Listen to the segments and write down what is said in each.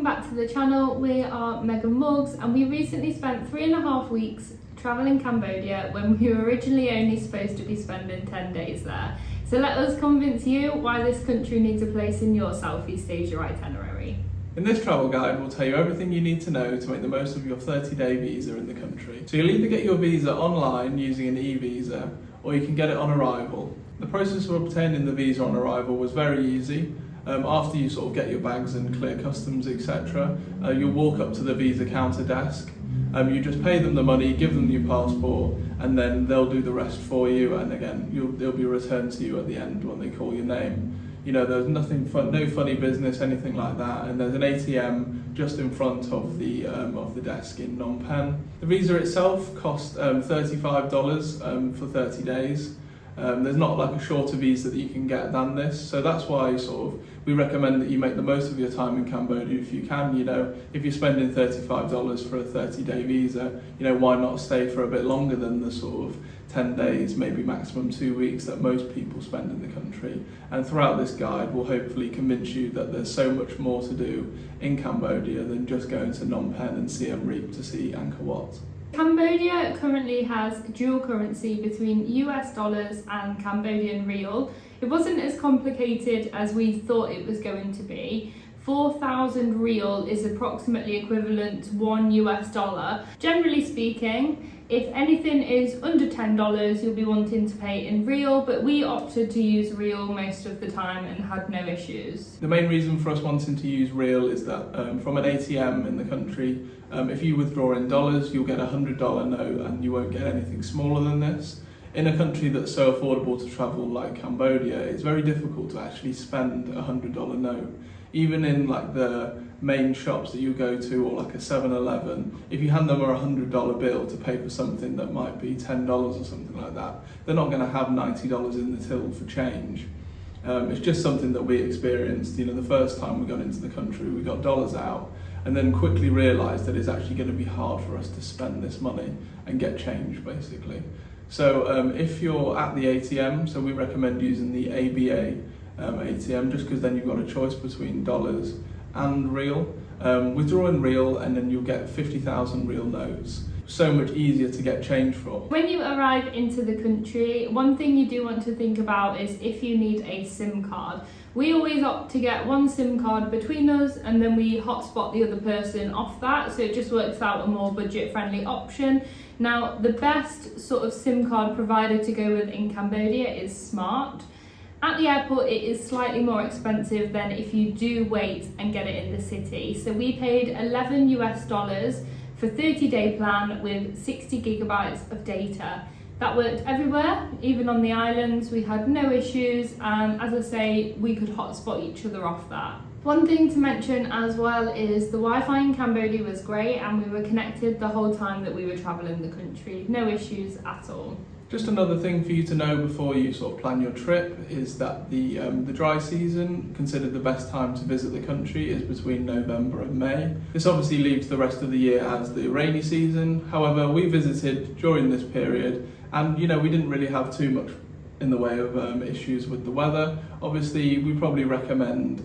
welcome back to the channel. We are Megan Muggs and we recently spent 3.5 weeks travelling Cambodia when we were originally only supposed to be spending 10 days there. So let us convince you why this country needs a place in your Southeast Asia itinerary. In this travel guide, we'll tell you everything you need to know to make the most of your 30-day visa in the country. So you'll either get your visa online using an e-visa, or you can get it on arrival. The process of obtaining the visa on arrival was very easy. After you sort of get your bags and clear customs, etc., you'll walk up to the visa counter desk. You just pay them the money, give them your passport, and then they'll do the rest for you. And again, they'll be returned to you at the end when they call your name. You know, there's nothing fun, no funny business, anything like that. And there's an ATM just in front of the desk in Phnom Penh. The visa itself cost $35 for 30 days. There's not like a shorter visa that you can get than this, so that's why we recommend that you make the most of your time in Cambodia if you can. You know, if you're spending $35 for a 30-day visa, you know, why not stay for a bit longer than the sort of 10 days, maybe maximum 2 weeks that most people spend in the country. And throughout this guide, we'll hopefully convince you that there's so much more to do in Cambodia than just going to Phnom Penh and Siem Reap to see Angkor Wat. Cambodia currently has dual currency between US dollars and Cambodian riel. It wasn't as complicated as we thought it was going to be. 4,000 riel is approximately equivalent to $1 US. Generally speaking, if anything is under $10, you'll be wanting to pay in riel, but we opted to use riel most of the time and had no issues. The main reason for us wanting to use riel is that from an ATM in the country, if you withdraw in dollars, you'll get a $100 note and you won't get anything smaller than this. In a country that's so affordable to travel like Cambodia, it's very difficult to actually spend a $100 note. Even in like the main shops that you go to, or like a 7-Eleven, if you hand them a $100 bill to pay for something that might be $10 or something like that, they're not going to have $90 in the till for change. It's just something that we experienced. You know, the first time we got into the country, we got dollars out and then quickly realised that it's actually going to be hard for us to spend this money and get change, basically. So if you're at the ATM, so we recommend using the ABA ATM, just because then you've got a choice between dollars and riel. Withdraw in riel and then you'll get 50,000 riel notes. So much easier to get change for. When you arrive into the country, one thing you do want to think about is if you need a SIM card. We always opt to get one SIM card between us and then we hotspot the other person off that, so it just works out a more budget-friendly option. Now, the best sort of SIM card provider to go with in Cambodia is Smart. At the airport, it is slightly more expensive than if you do wait and get it in the city. So we paid $11 US for 30-day plan with 60 gigabytes of data. That worked everywhere, even on the islands. We had no issues, and as I say, we could hotspot each other off that. One thing to mention as well is the Wi-Fi in Cambodia was great and we were connected the whole time that we were travelling the country. No issues at all. Just another thing for you to know before you sort of plan your trip is that the dry season, considered the best time to visit the country, is between November and May. This obviously leaves the rest of the year as the rainy season. However, we visited during this period and, you know, we didn't really have too much in the way of issues with the weather. Obviously, we probably recommend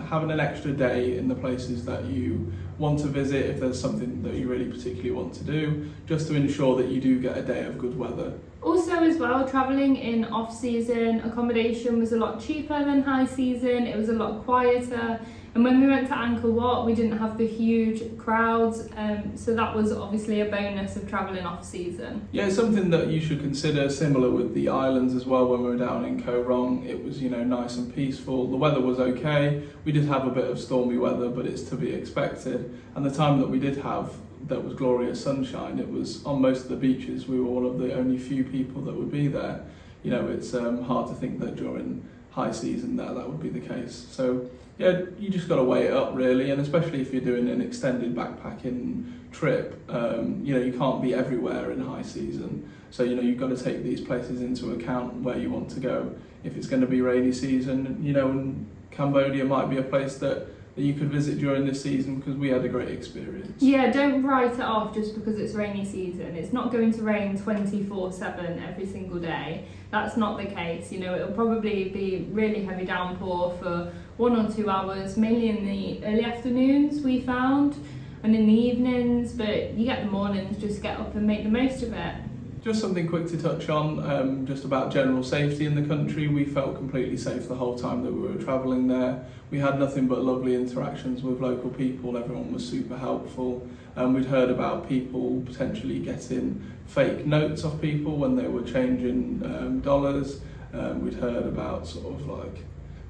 having an extra day in the places that you want to visit if there's something that you really particularly want to do, just to ensure that you do get a day of good weather. Also as well, travelling in off-season, accommodation was a lot cheaper than high season, it was a lot quieter, and when we went to Angkor Wat we didn't have the huge crowds, so that was obviously a bonus of travelling off-season. Yeah, it's something that you should consider, similar with the islands as well. When we were down in Koh Rong, it was, you know, nice and peaceful. The weather was okay. We did have a bit of stormy weather, but it's to be expected. And the time that we did have that was glorious sunshine, it was on most of the beaches. We were one of the only few people that would be there. You know, it's hard to think that during high season that would be the case. So yeah, you just got to weigh it up really, and especially if you're doing an extended backpacking trip, you know, you can't be everywhere in high season. So, you know, you've got to take these places into account where you want to go. If it's going to be rainy season, you know, and Cambodia might be a place that you could visit during this season, because we had a great experience. Yeah, don't write it off just because it's rainy season. It's not going to rain 24/7 every single day. That's not the case. You know, it'll probably be really heavy downpour for 1 or 2 hours, mainly in the early afternoons we found, and in the evenings, but you get the mornings, just get up and make the most of it. Just something quick to touch on, just about general safety in the country. We felt completely safe the whole time that we were travelling there. We had nothing but lovely interactions with local people. Everyone was super helpful. We'd heard about people potentially getting fake notes off people when they were changing dollars. We'd heard about sort of like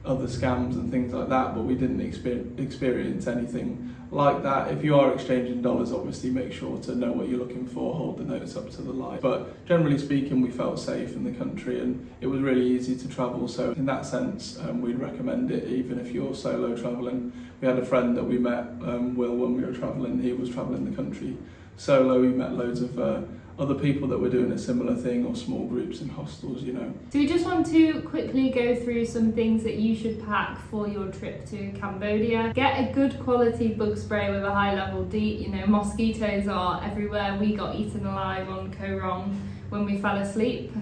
other scams and things like that, but we didn't experience anything like that. If you are exchanging dollars, obviously make sure to know what you're looking for, hold the notes up to the light. But generally speaking, we felt safe in the country and it was really easy to travel. So in that sense, we'd recommend it even if you're solo traveling. We had a friend that we met, Will, when we were traveling. He was traveling the country solo. We met loads of other people that were doing a similar thing, or small groups in hostels, you know. So we just want to quickly go through some things that you should pack for your trip to Cambodia. Get a good quality bug spray with a high level DEET. You know, mosquitoes are everywhere. We got eaten alive on Koh Rong when we fell asleep.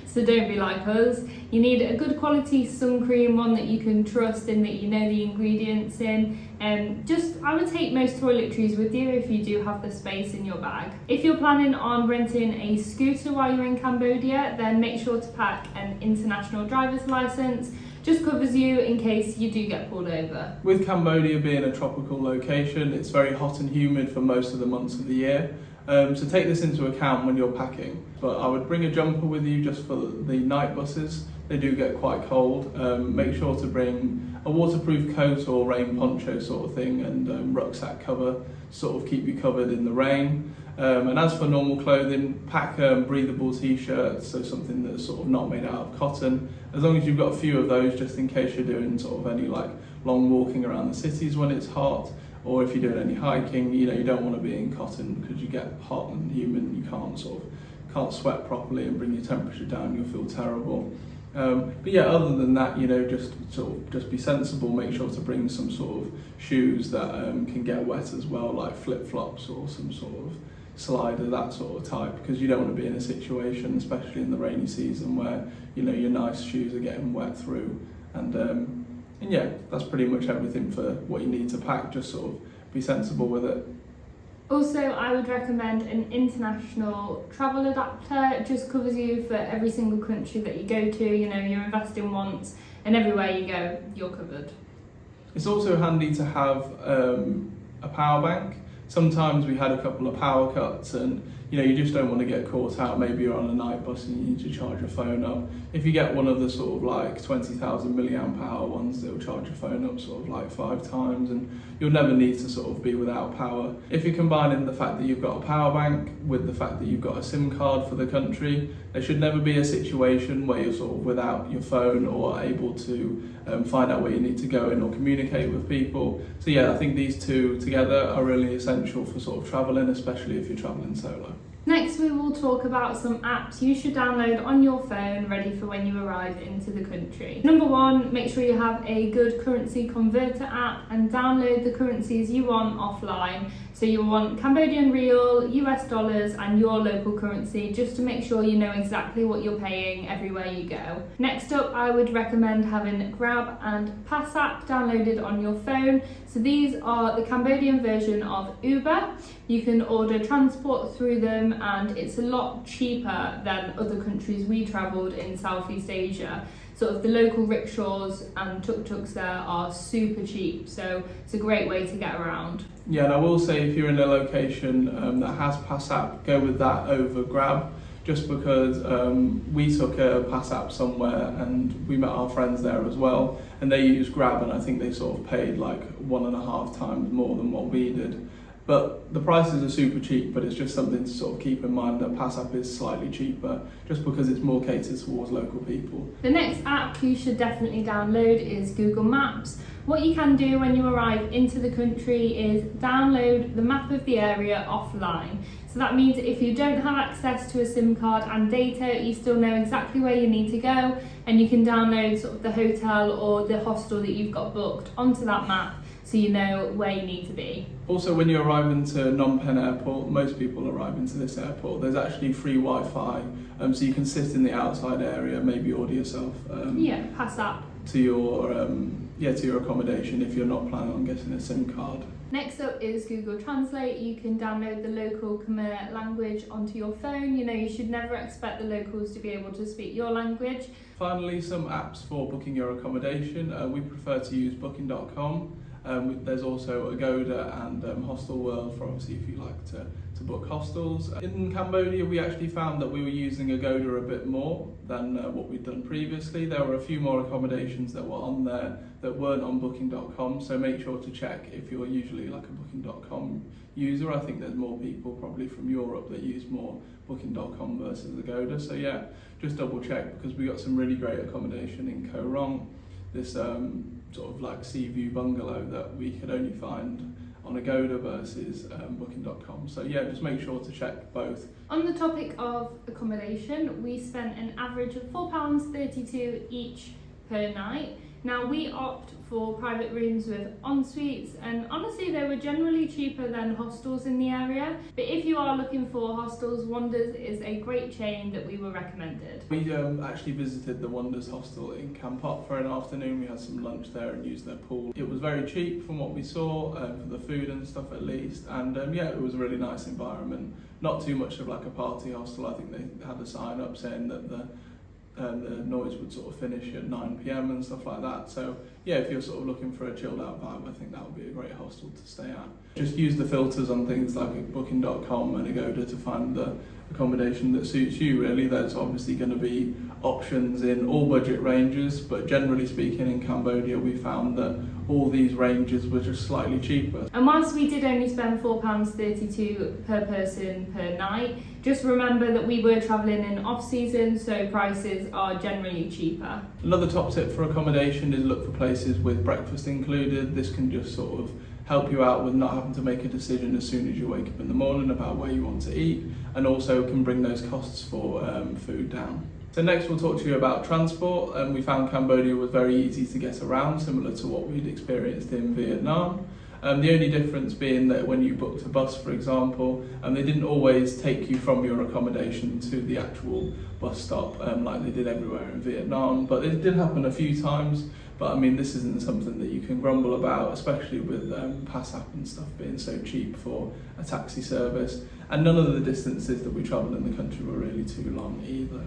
So don't be like us. You need a good quality sun cream, one that you can trust and that you know the ingredients in. I would take most toiletries with you if you do have the space in your bag. If you're planning on renting a scooter while you're in Cambodia, then make sure to pack an international driver's license. Just covers you in case you do get pulled over. With Cambodia being a tropical location, it's very hot and humid for most of the months of the year. So take this into account when you're packing. But I would bring a jumper with you just for the night buses. They do get quite cold. Make sure to bring a waterproof coat or rain poncho sort of thing, and rucksack cover, sort of keep you covered in the rain. And as for normal clothing, pack breathable t-shirts, so something that's sort of not made out of cotton. As long as you've got a few of those, just in case you're doing sort of any like long walking around the cities when it's hot, or if you're doing any hiking, you know, you don't want to be in cotton because you get hot and humid, you can't sweat properly and bring your temperature down, you'll feel terrible. But yeah, other than that, you know, just be sensible. Make sure to bring some sort of shoes that can get wet as well, like flip-flops or some sort of slider, that sort of type, because you don't want to be in a situation, especially in the rainy season, where, you know, your nice shoes are getting wet through. And yeah, that's pretty much everything for what you need to pack. Just sort of be sensible with it. Also, I would recommend an international travel adapter. It just covers you for every single country that you go to. You know, you're investing once, and everywhere you go, you're covered. It's also handy to have a power bank. Sometimes we had a couple of power cuts and, you know, you just don't want to get caught out. Maybe you're on a night bus and you need to charge your phone up. If you get one of the sort of like 20,000 milliamp hour ones, they'll charge your phone up sort of like 5 times, and you'll never need to sort of be without power. If you're combining the fact that you've got a power bank with the fact that you've got a SIM card for the country, there should never be a situation where you're sort of without your phone or able to find out where you need to go in or communicate with people. So yeah, I think these two together are really essential for sort of traveling, especially if you're traveling solo. Next, we will talk about some apps you should download on your phone ready for when you arrive into the country. Number 1, make sure you have a good currency converter app and download the currencies you want offline. So you'll want Cambodian rial, US dollars and your local currency, just to make sure you know exactly what you're paying everywhere you go. Next up, I would recommend having Grab and Pass app downloaded on your phone. So these are the Cambodian version of Uber. You can order transport through them and it's a lot cheaper than other countries we travelled in Southeast Asia. Sort of the local rickshaws and tuk-tuks there are super cheap, so it's a great way to get around. Yeah, and I will say if you're in a location that has Pass app, go with that over Grab, just because we took a Pass app somewhere and we met our friends there as well, and they used Grab, and I think they sort of paid like 1.5 times more than what we did. But the prices are super cheap, but it's just something to sort of keep in mind that Pass app is slightly cheaper just because it's more catered towards local people. The next app you should definitely download is Google Maps. What you can do when you arrive into the country is download the map of the area offline. So that means if you don't have access to a SIM card and data, you still know exactly where you need to go, and you can download sort of the hotel or the hostel that you've got booked onto that map, so you know where you need to be. Also, when you arrive into Phnom Penh airport, most people arrive into this airport, there's actually free Wi-Fi, so you can sit in the outside area, maybe order yourself Pass app to your to your accommodation if you're not planning on getting a SIM card. Next up is Google Translate. You can download the local Khmer language onto your phone. You should never expect the locals to be able to speak your language. Finally, some apps for booking your accommodation. We prefer to use booking.com. There's also Agoda and Hostel World for obviously if you like to book hostels. In Cambodia, we actually found that we were using Agoda a bit more than what we'd done previously. There were a few more accommodations that were on there that weren't on booking.com, so make sure to check if you're usually like a booking.com user. I think there's more people probably from Europe that use more booking.com versus Agoda, so yeah, just double check because we got some really great accommodation in Koh Rong, this sort of like sea view bungalow that we could only find on Agoda versus booking.com. So yeah, just make sure to check both. On the topic of accommodation, we spent an average of £4.32 each per night. Now we opt for private rooms with en-suites, and honestly they were generally cheaper than hostels in the area, but if you are looking for hostels, Wonders is a great chain that we were recommended. We actually visited the Wonders hostel in Kampot for an afternoon. We had some lunch there and used their pool. It was very cheap from what we saw, for the food and stuff at least, and yeah, it was a really nice environment. Not too much of like a party hostel. I think they had a sign up saying that the noise would sort of finish at 9 PM and stuff like that. So yeah, if you're sort of looking for a chilled out vibe, I think that would be a great hostel to stay at. Just use the filters on things like booking.com and Agoda to find the accommodation that suits you really. There's obviously going to be options in all budget ranges, but generally speaking in Cambodia we found that all these ranges were just slightly cheaper. And whilst we did only spend £4.32 per person per night, just remember that we were travelling in off-season, so prices are generally cheaper. Another top tip for accommodation is look for places with breakfast included. This can just sort of help you out with not having to make a decision as soon as you wake up in the morning about where you want to eat, and also can bring those costs for food down. So next we'll talk to you about transport. We found Cambodia was very easy to get around, similar to what we'd experienced in Vietnam. The only difference being that when you booked a bus, for example, they didn't always take you from your accommodation to the actual bus stop like they did everywhere in Vietnam, but it did happen a few times. But I mean, this isn't something that you can grumble about, especially with PassApp and stuff being so cheap for a taxi service. And none of the distances that we travelled in the country were really too long either.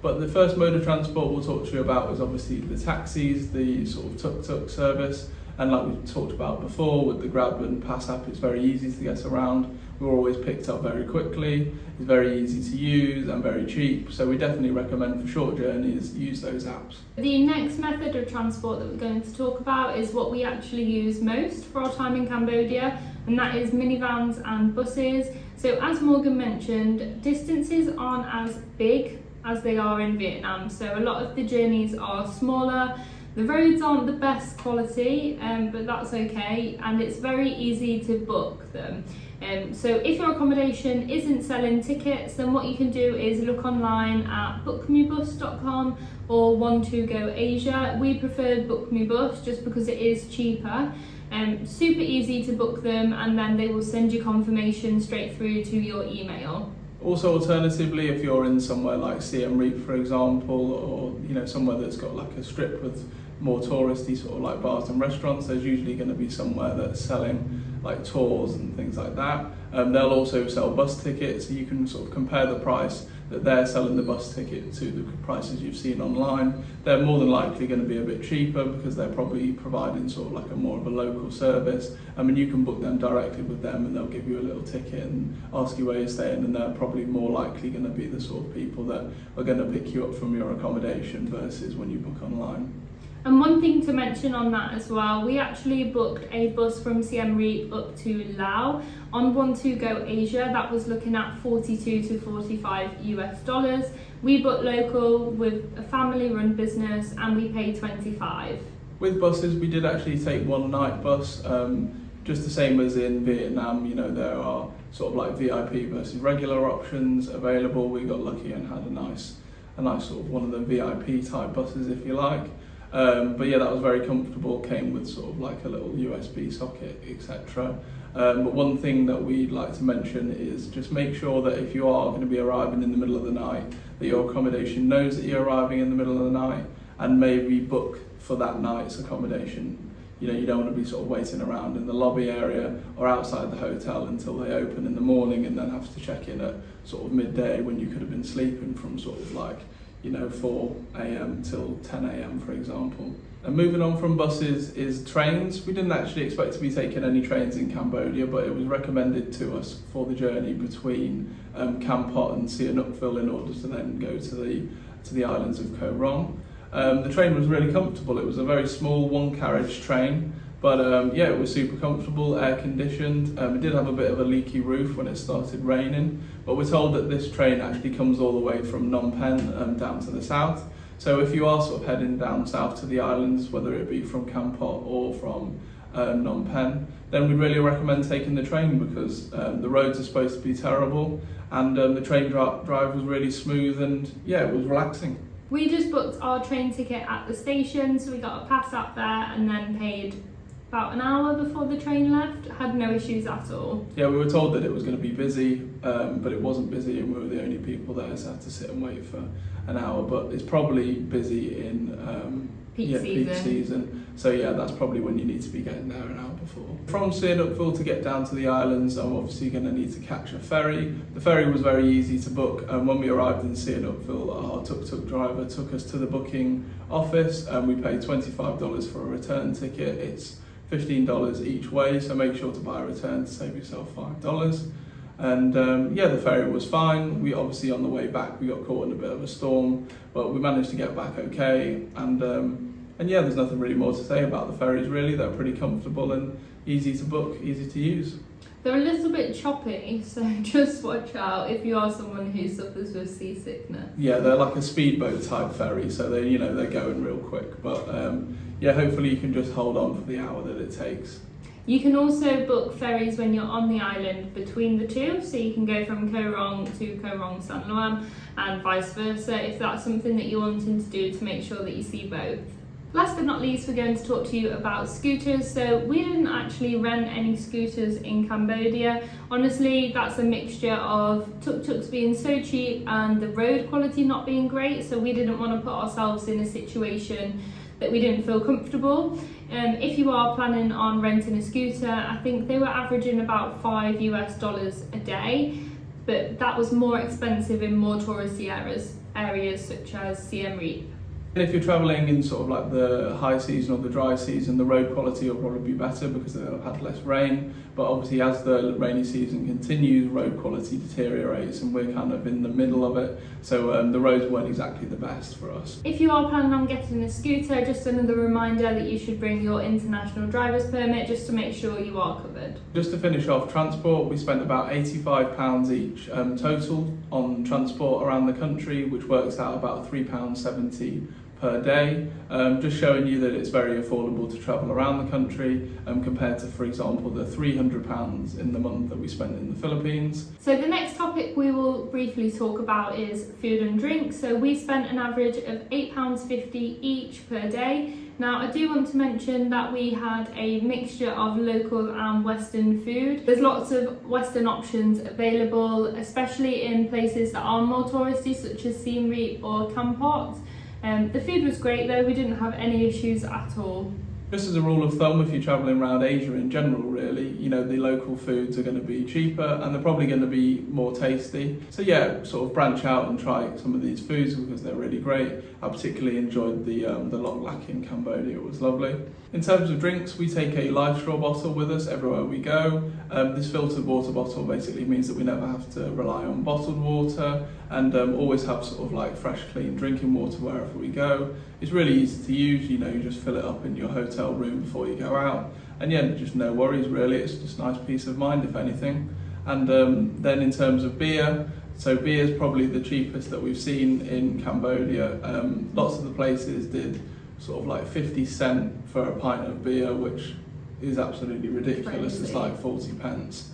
But the first mode of transport we'll talk to you about was obviously the taxis, the sort of tuk-tuk service. And like we talked about before with the Grab and PassApp, it's very easy to get around. We're always picked up very quickly, it's very easy to use and very cheap. So we definitely recommend for short journeys, use those apps. The next method of transport that we're going to talk about is what we actually use most for our time in Cambodia, and that is minivans and buses. So as Morgan mentioned, distances aren't as big as they are in Vietnam. So a lot of the journeys are smaller. The roads aren't the best quality, but that's okay, and it's very easy to book them. So if your accommodation isn't selling tickets, then what you can do is look online at bookmebus.com or One2Go Asia. We preferred BookMeBus just because it is cheaper. Super easy to book them, and then they will send you confirmation straight through to your email. Also, alternatively, if you're in somewhere like Siem, for example, or somewhere that's got like a strip with more touristy sort of like bars and restaurants, there's usually going to be somewhere that's selling like tours and things like that. They'll also sell bus tickets, so you can sort of compare the price that they're selling the bus ticket to the prices you've seen online. They're more than likely going to be a bit cheaper because they're probably providing sort of like a more of a local service. I mean, you can book them directly with them and they'll give you a little ticket and ask you where you're staying, and they're probably more likely going to be the sort of people that are going to pick you up from your accommodation versus when you book online. And one thing to mention on that as well, we actually booked a bus from Siem Reap up to Laos on One2Go Asia. That was looking at $42 to $45 US. We booked local with a family-run business, and we paid $25. With buses, we did actually take one night bus, just the same as in Vietnam. There are sort of like VIP versus regular options available. We got lucky and had a nice sort of one of the VIP type buses, if you like. But yeah, that was very comfortable, came with sort of like a little USB socket, etc. But one thing that we'd like to mention is just make sure that if you are going to be arriving in the middle of the night, that your accommodation knows that you're arriving in the middle of the night, and maybe book for that night's accommodation. You know, you don't want to be sort of waiting around in the lobby area or outside the hotel until they open in the morning and then have to check in at sort of midday when you could have been sleeping from sort of like, you know, 4 a.m. till 10 a.m. for example. And moving on from buses is trains. We didn't actually expect to be taking any trains in Cambodia, but it was recommended to us for the journey between Kampot and Siem in order to then go to the islands of Koh Rong. The train was really comfortable. It was a very small one-carriage train, but yeah, it was super comfortable, air-conditioned. It did have a bit of a leaky roof when it started raining, but we're told that this train actually comes all the way from Phnom Penh down to the south. So if you are sort of heading down south to the islands, whether it be from Kampot or from Phnom Penh, then we'd really recommend taking the train because the roads are supposed to be terrible, and the train drive was really smooth, and yeah, it was relaxing. We just booked our train ticket at the station, so we got a pass up there and then paid about an hour before the train left. Had no issues at all. Yeah, we were told that it was going to be busy, but it wasn't busy and we were the only people there, so I had to sit and wait for an hour. But it's probably busy in peak season. So yeah, that's probably when you need to be getting there an hour before. From Siem to get down to the islands, I'm obviously going to need to catch a ferry. The ferry was very easy to book, and when we arrived in Siem, our tuk-tuk driver took us to the booking office, and we paid $25 for a return ticket. It's $15 each way, so make sure to buy a return to save yourself $5. And yeah, the ferry was fine. We obviously on the way back we got caught in a bit of a storm, but we managed to get back okay. And yeah, there's nothing really more to say about the ferries really. They're pretty comfortable and easy to book, easy to use. They're a little bit choppy, so just watch out if you are someone who suffers with seasickness. Yeah, they're like a speedboat type ferry, so they, you know, they're going real quick. But yeah, hopefully you can just hold on for the hour that it takes. You can also book ferries when you're on the island between the two, so you can go from Koh Rong to Koh Rong San Luan and vice versa if that's something that you're wanting to do to make sure that you see both. Last but not least, we're going to talk to you about scooters. So we didn't actually rent any scooters in Cambodia. Honestly, that's a mixture of tuk-tuks being so cheap and the road quality not being great, so we didn't want to put ourselves in a situation that we didn't feel comfortable. If you are planning on renting a scooter, I think they were averaging about $5 a day, but that was more expensive in more touristy areas such as Siem. And if you're travelling in sort of like the high season or the dry season, the road quality will probably be better because they'll have had less rain. But obviously as the rainy season continues, road quality deteriorates and we're kind of in the middle of it. So the roads weren't exactly the best for us. If you are planning on getting a scooter, just another reminder that you should bring your international driver's permit just to make sure you are covered. Just to finish off transport, we spent about £85 each total on transport around the country, which works out about £3.70 per day, just showing you that it's very affordable to travel around the country compared to, for example, the £300 in the month that we spent in the Philippines. So the next topic we will briefly talk about is food and drink. So we spent an average of £8.50 each per day. Now I do want to mention that we had a mixture of local and Western food. There's lots of Western options available, especially in places that are more touristy such as Siem Reap or Kampot. The food was great though, we didn't have any issues at all. Just as a rule of thumb, if you're travelling around Asia in general really, you know, the local foods are going to be cheaper and they're probably going to be more tasty. So yeah, sort of branch out and try some of these foods because they're really great. I particularly enjoyed the Long Lak in Cambodia, it was lovely. In terms of drinks, we take a live straw bottle with us everywhere we go. This filtered water bottle basically means that we never have to rely on bottled water and always have sort of like fresh, clean drinking water wherever we go. It's really easy to use, you know, you just fill it up in your hotel room before you go out. And yeah, just no worries really, it's just nice peace of mind if anything. And then in terms of beer, so beer is probably the cheapest that we've seen in Cambodia. Lots of the places did sort of like 50 cents for a pint of beer, which is absolutely ridiculous. Crazy. It's like 40 pence.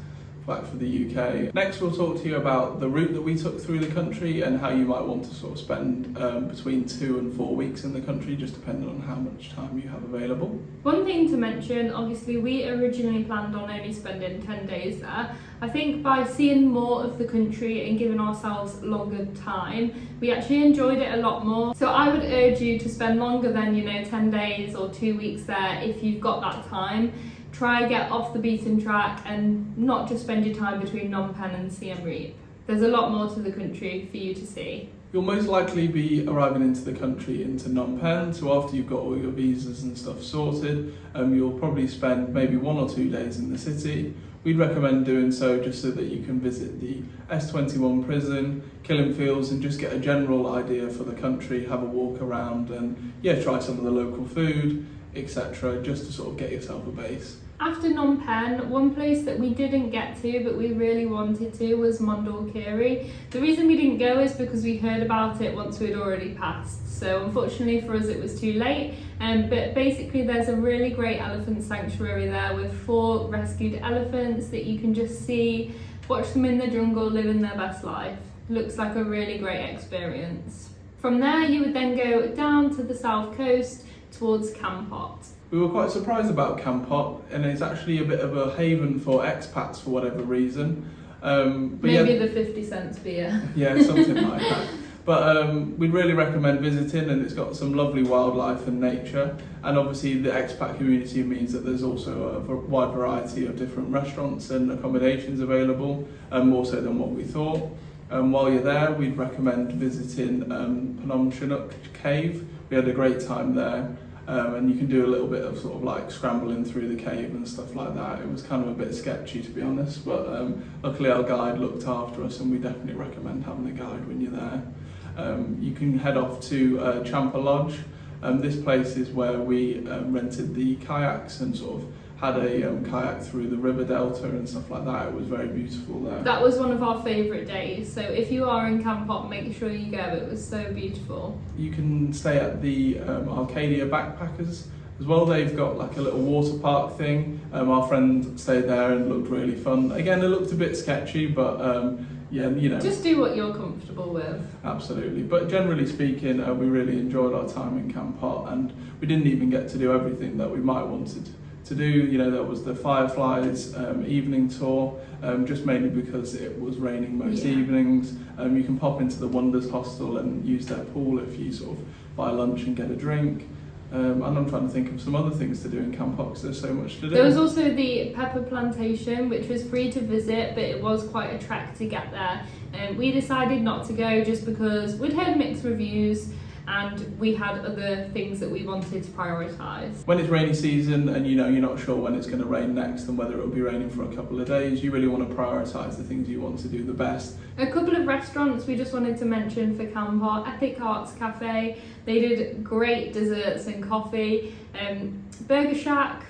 back for the UK. Next, we'll talk to you about the route that we took through the country and how you might want to sort of spend between 2 and 4 weeks in the country, just depending on how much time you have available. One thing to mention, obviously we originally planned on only spending 10 days there. I think by seeing more of the country and giving ourselves longer time, we actually enjoyed it a lot more. So I would urge you to spend longer than, 10 days or 2 weeks there if you've got that time. Try get off the beaten track and not just spend your time between Phnom Penh and Siem Reap. There's a lot more to the country for you to see. You'll most likely be arriving into the country into Phnom Penh, so after you've got all your visas and stuff sorted, you'll probably spend maybe 1 or 2 days in the city. We'd recommend doing so just so that you can visit the S21 prison, Killing Fields, and just get a general idea for the country, have a walk around and try some of the local food, etc., just to sort of get yourself a base. After Phnom Penh, one place that we didn't get to but we really wanted to was Mondulkiri. The reason we didn't go is because we heard about it once we'd already passed. So unfortunately for us it was too late. But basically there's a really great elephant sanctuary there with 4 rescued elephants that you can just see, watch them in the jungle living their best life. Looks like a really great experience. From there you would then go down to the south coast towards Kampot. We were quite surprised about Kampot, and it's actually a bit of a haven for expats for whatever reason. Maybe the 50 cents beer. Yeah, something like that. But we'd really recommend visiting, and it's got some lovely wildlife and nature. And obviously the expat community means that there's also a wide variety of different restaurants and accommodations available, more so than what we thought. While you're there, we'd recommend visiting Phnom Chinook Cave. We had a great time there. And you can do a little bit of sort of like scrambling through the cave and stuff like that. It was kind of a bit sketchy, to be honest, but luckily our guide looked after us, and we definitely recommend having a guide when you're there. You can head off to Champa Lodge. This place is where we rented the kayaks and sort of had a kayak through the river delta and stuff like that. It was very beautiful there. That was one of our favourite days, so if you are in Kampot, make sure you go. It was so beautiful. You can stay at the Arcadia Backpackers as well. They've got like a little water park thing. Our friend stayed there and it looked really fun. Again, it looked a bit sketchy, but just do what you're comfortable with. Absolutely, but generally speaking, we really enjoyed our time in Kampot, and we didn't even get to do everything that we might wanted to do. There was the Fireflies evening tour, just mainly because it was raining most evenings. You can pop into the Wonders Hostel and use their pool if you sort of buy lunch and get a drink. And I'm trying to think of some other things to do in Kampot because there's so much to do. There was also the pepper plantation, which was free to visit, but it was quite a trek to get there. We decided not to go just because we'd heard mixed reviews and we had other things that we wanted to prioritise. When it's rainy season and you're not sure when it's going to rain next and whether it will be raining for a couple of days, you really want to prioritise the things you want to do the best. A couple of restaurants we just wanted to mention for Kampot. Epic Arts Cafe, they did great desserts and coffee. Burger Shack,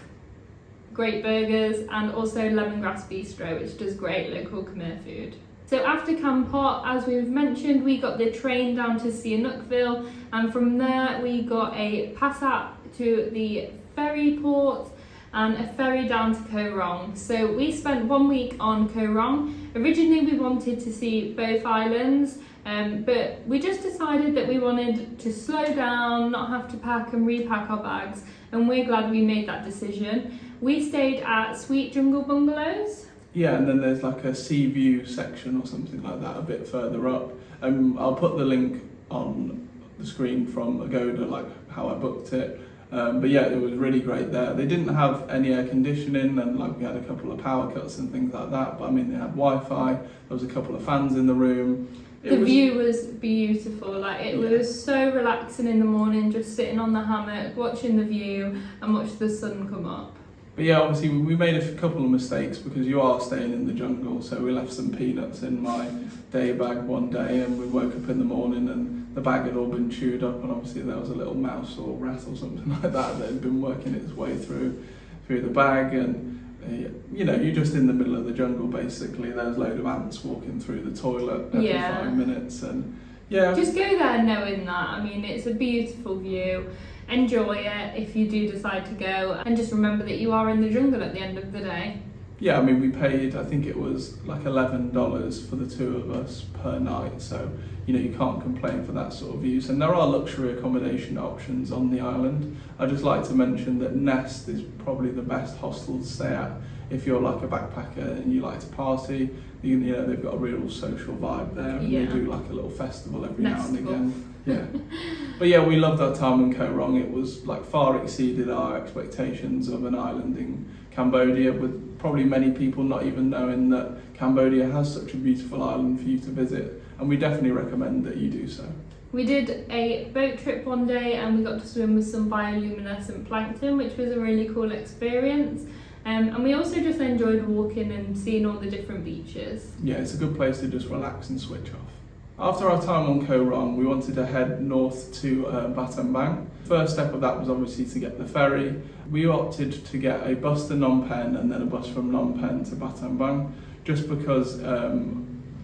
great burgers, and also Lemongrass Bistro, which does great local Khmer food. So after Kampot, as we've mentioned, we got the train down to Sihanoukville, and from there we got a pass up to the ferry port and a ferry down to Koh Rong. So we spent 1 week on Koh Rong. Originally we wanted to see both islands, but we just decided that we wanted to slow down, not have to pack and repack our bags, and we're glad we made that decision. We stayed at Sweet Jungle Bungalows. Yeah, and then there's like a sea view section or something like that a bit further up. I'll put the link on the screen from Agoda, like how I booked it. But yeah, it was really great there. They didn't have any air conditioning, and like we had a couple of power cuts and things like that. But I mean, they had Wi-Fi. There was a couple of fans in the room. The view was beautiful. Like it was so relaxing in the morning, just sitting on the hammock, watching the view and watch the sun come up. But yeah, obviously we made a couple of mistakes because you are staying in the jungle. So we left some peanuts in my day bag one day, and we woke up in the morning and the bag had all been chewed up, and obviously there was a little mouse or rat or something like that that had been working its way through the bag. And you're just in the middle of the jungle basically. There's a load of ants walking through the toilet every 5 minutes, and just go there knowing that. I mean, it's a beautiful view. Enjoy it if you do decide to go, and just remember that you are in the jungle at the end of the day. Yeah, I mean, we paid, I think it was like $11 for the two of us per night. So, you can't complain for that sort of use. And there are luxury accommodation options on the island. I'd just like to mention that Nest is probably the best hostel to stay at if you're like a backpacker and you like to party. They've got a real social vibe there. And they do like a little festival every now and again. Yeah. But yeah, we loved our time in Koh Rong. It was like far exceeded our expectations of an island in Cambodia, with probably many people not even knowing that Cambodia has such a beautiful island for you to visit, and we definitely recommend that you do so. We did a boat trip one day and we got to swim with some bioluminescent plankton, which was a really cool experience. And we also just enjoyed walking and seeing all the different beaches. Yeah, it's a good place to just relax and switch off. After our time on Koh Rong, we wanted to head north to Battambang. First step of that was obviously to get the ferry. We opted to get a bus to Phnom Penh and then a bus from Phnom Penh to Battambang, just because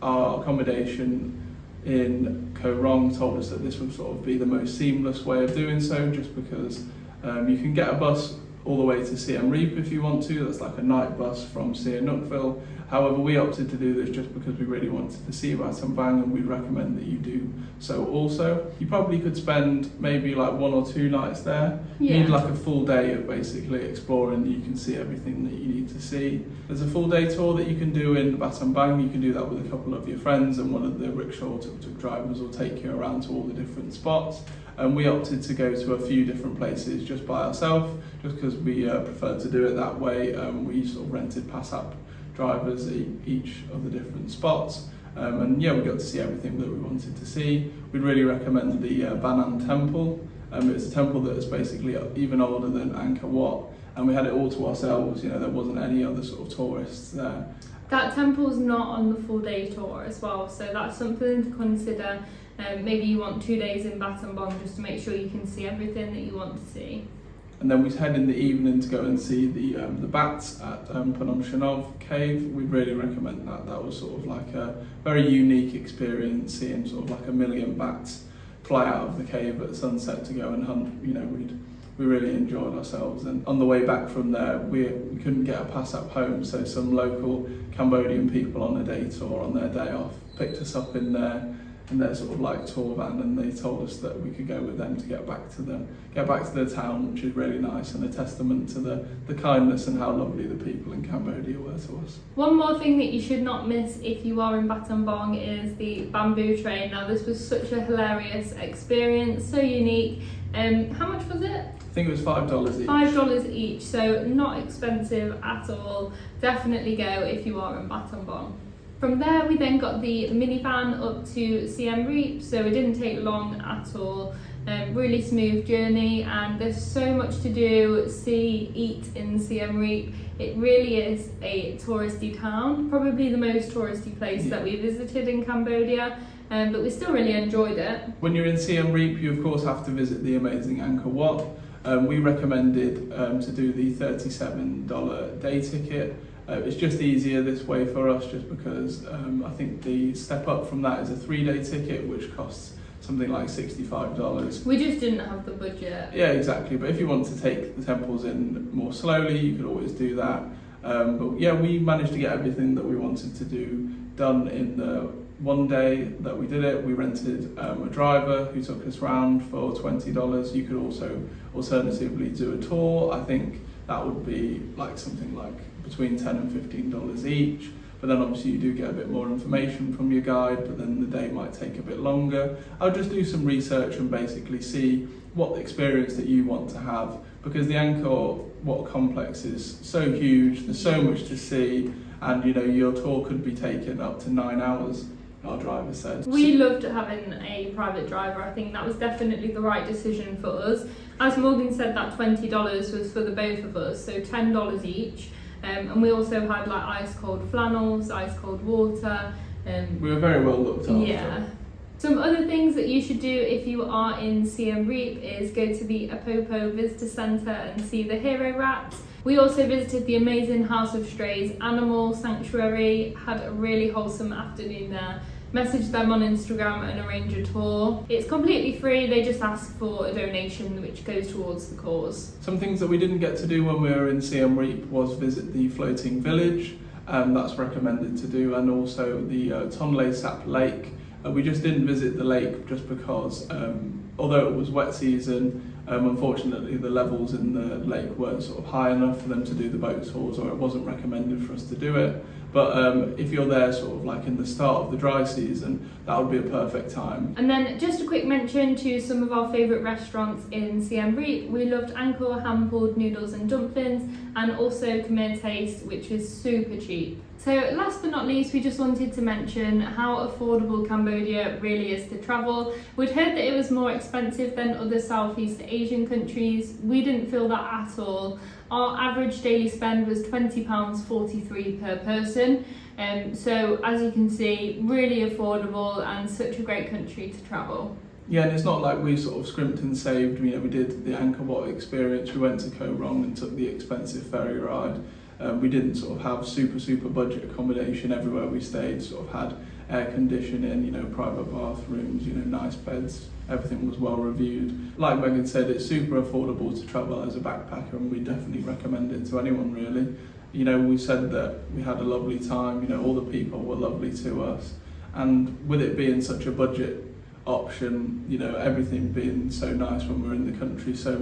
our accommodation in Koh Rong told us that this would sort of be the most seamless way of doing so, just because you can get a bus all the way to Siem Reap if you want to. That's like a night bus from Siem Nookville. However, we opted to do this just because we really wanted to see Battambang, and we'd recommend that you do so also. You probably could spend maybe like 1 or 2 nights there. Yeah. You need like a full day of basically exploring. You can see everything that you need to see. There's a full day tour that you can do in Battambang. You can do that with a couple of your friends, and one of the rickshaw tuk-tuk drivers will take you around to all the different spots. And we opted to go to a few different places just by ourselves, just because we preferred to do it that way. We sort of rented pass-up drivers at each of the different spots. And yeah, we got to see everything that we wanted to see. We'd really recommend the Banan Temple. It's a temple that is basically even older than Angkor Wat, and we had it all to ourselves. There wasn't any other sort of tourists there. That temple's not on the full day tour as well, so that's something to consider. Maybe you want 2 days in Battambang just to make sure you can see everything that you want to see. And then we head in the evening to go and see the bats at Phnom Shanov cave. We'd really recommend that. That was sort of like a very unique experience, seeing sort of like 1 million bats fly out of the cave at sunset to go and hunt. We really enjoyed ourselves. And on the way back from there, we couldn't get a pass up home, so some local Cambodian people on a day tour on their day off picked us up in their sort of like tour van, and they told us that we could go with them to get back to the town, which is really nice and a testament to the kindness and how lovely the people in Cambodia were to us. One more thing that you should not miss if you are in Battambang is the bamboo train. Now, this was such a hilarious experience, so unique. How much was it? I think it was $5 each. $5 each, so not expensive at all. Definitely go if you are in Battambang. From there, we then got the minivan up to Siem Reap, so it didn't take long at all. Really smooth journey, and there's so much to do, see, eat in Siem Reap. It really is a touristy town, probably the most touristy place that we visited in Cambodia, but we still really enjoyed it. When you're in Siem Reap, you of course have to visit the amazing Angkor Wat. We recommended to do the $37 day ticket. It's just easier this way for us, just because I think the step up from that is a 3-day ticket, which costs something like $65. We just didn't have the budget. Yeah, exactly. But if you want to take the temples in more slowly, you could always do that. But yeah, we managed to get everything that we wanted to do done in the 1 day that we did it. We rented a driver who took us around for $20. You could also alternatively do a tour. I think that would be like something like between $10 and $15 each. But then obviously you do get a bit more information from your guide, but then the day might take a bit longer. I'll just do some research and basically see what experience that you want to have, because the Angkor Wat complex is so huge, there's so much to see, and your tour could be taken up to 9 hours, our driver said. We loved having a private driver. I think that was definitely the right decision for us. As Morgan said, that $20 was for the both of us, so $10 each. And we also had like ice cold flannels, ice cold water. We were very well looked after. Yeah. Some other things that you should do if you are in Siem Reap is go to the Apopo Visitor Centre and see the hero rats. We also visited the amazing House of Strays Animal Sanctuary, had a really wholesome afternoon there. message them on Instagram and arrange a tour. It's completely free, they just ask for a donation which goes towards the cause. Some things that we didn't get to do when we were in Siem Reap was visit the floating village, that's recommended to do, and also the Tonle Sap Lake. We just didn't visit the lake just because, although it was wet season, unfortunately the levels in the lake weren't sort of high enough for them to do the boat tours, or it wasn't recommended for us to do it. But if you're there sort of like in the start of the dry season, that would be a perfect time. And then just a quick mention to some of our favourite restaurants in Siem Reap. We loved Angkor ham pulled noodles and dumplings, and also Khmer Taste, which is super cheap. So last but not least, we just wanted to mention how affordable Cambodia really is to travel. We'd heard that it was more expensive than other Southeast Asian countries. We didn't feel that at all. Our average daily spend was £20.43 per person. So as you can see, really affordable and such a great country to travel. Yeah, and it's not like we sort of scrimped and saved. You know, we did the Angkor Wat experience, we went to Koh Rong and took the expensive ferry ride. We didn't sort of have super budget accommodation everywhere we stayed, sort of had air conditioning, you know, private bathrooms, you know, nice beds, everything was well reviewed. Like Megan said, it's super affordable to travel as a backpacker, and we definitely recommend it to anyone really. You know, we said that we had a lovely time, you know, all the people were lovely to us, and with it being such a budget option, you know, everything being so nice when we're in the country, so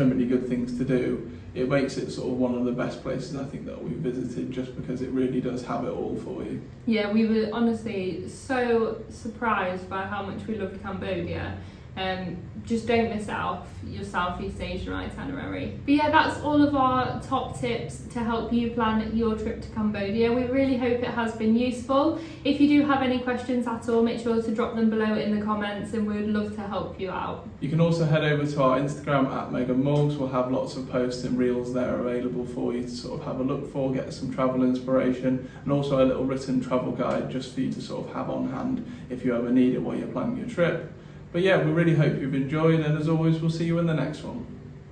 many good things to do, it makes it sort of one of the best places I think that we've visited, just because it really does have it all for you. Yeah, we were honestly so surprised by how much we loved Cambodia. Just don't miss out your Southeast Asian itinerary. But yeah, that's all of our top tips to help you plan your trip to Cambodia. We really hope it has been useful. If you do have any questions at all, make sure to drop them below in the comments, and we would love to help you out. You can also head over to our Instagram at Megan Morgs. We'll have lots of posts and reels there available for you to sort of have a look for, get some travel inspiration, and also a little written travel guide just for you to sort of have on hand if you ever need it while you're planning your trip. But yeah, we really hope you've enjoyed, and as always, we'll see you in the next one.